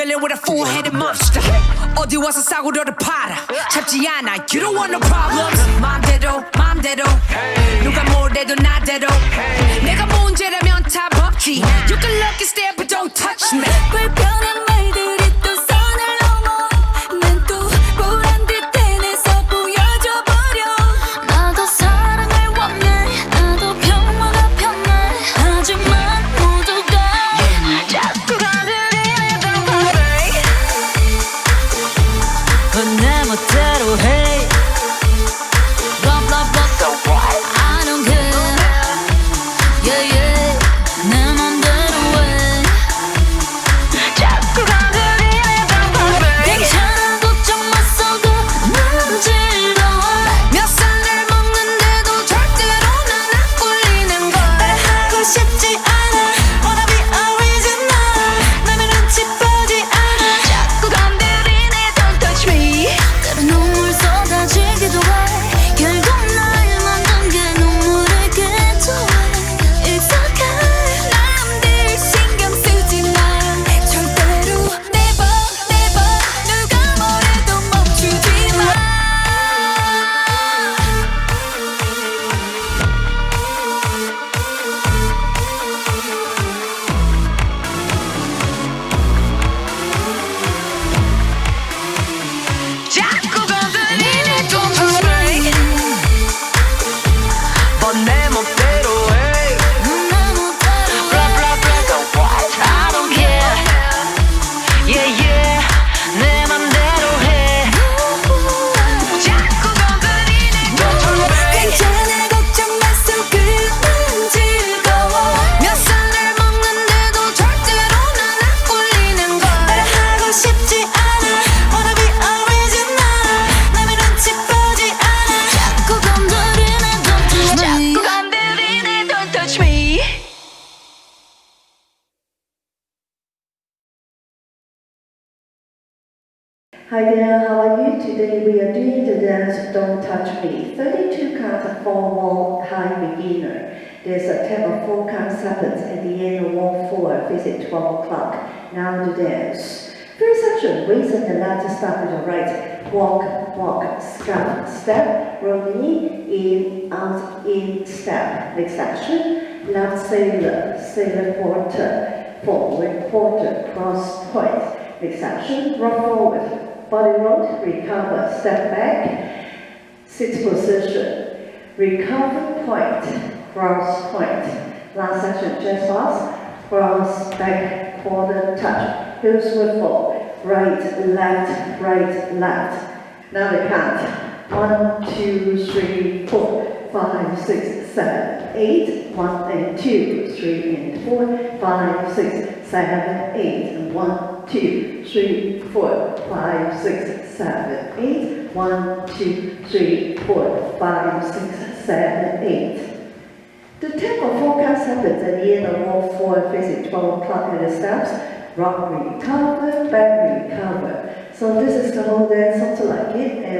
dealing with a four-headed monster. 어디 와서 싸구려를 팔아 잡지 않아. You don't want no problems. 맘대로 맘대로 누가 뭐래도 나대로 내가 문제라면 답 없지. You can look and stare but don't touch me. 불편한 말들이 또 선을 넘어 난 또 보란 듯 해내서 보여줘 버려. 나도 사랑을 원해 나도 평화가 편해. 하지만 모두가 자꾸 건드리는 건 내 멋대로 해. Blah blah blah so what? I don't care. Yeah yeah 내 맘대로 해. 자꾸 건드리는 건 괜찮아 걱정 마 써도 난 즐거워. 몇 살을 먹는데도 절대로 난 안 꿀리는 걸. 따라하고 싶지 않아. Wanna be original. 남의 눈치 보지 않아. 자꾸 건드리네 don't touch me. 때론 눈물 쏟아지기도 해. 결국 날 만든 게 눈물을 개조해. It's okay 남들 신경 쓰지 마. 절대로 never never 누가 뭐래도 멈추지 마. 자꾸 건드리네 don't touch me. 내 멋대로 해. 내 멋대로 blah blah blah so what? I don't care. Yeah yeah 내 맘대로 해. 자꾸 건드리네 don't touch me. 괜찮아 걱정 마 속은 즐거워. 몇 살을 먹는데도 절대로 난 안 꿀리는 걸. 따라하고 싶지 않아. Wanna be original. 남의 눈치 보지 않아. 자꾸 건드리네 don't touch me. 자꾸 건드리네 don't touch me. Hi there, how are you? Today we are doing the dance Don't Touch Me. 32 counts of 4-wall high beginner. There's a tab of 4 counts happens at the end of wall 4, visit 12 o'clock. Now the dance. First section, raise on the left, start with the right. Walk, walk, step, rolling in, out, in, step. Next section, left sailor, sailor quarter, forward quarter, cross point. Next section, rock forward. Body roll, recover, step back, sit position, recover point, cross point. Last section, chest toss, cross, back, quarter, touch, heel swivel, right, left, right, left. Now the count, 1, 2, 3, 4, 5, 6, 7, 8, 1 and 2, 3 and 4, 5, 6, 7, 8, and 1, 2, 3, 4, 5, 6, 7, 8, 1, 2, 3, 4, 5, 6, 7, 8. The tempo forecast happens at the end of wall 4, facing 12 o'clock at the steps. Rock recover, back recover. So this is the whole dance, something like it. And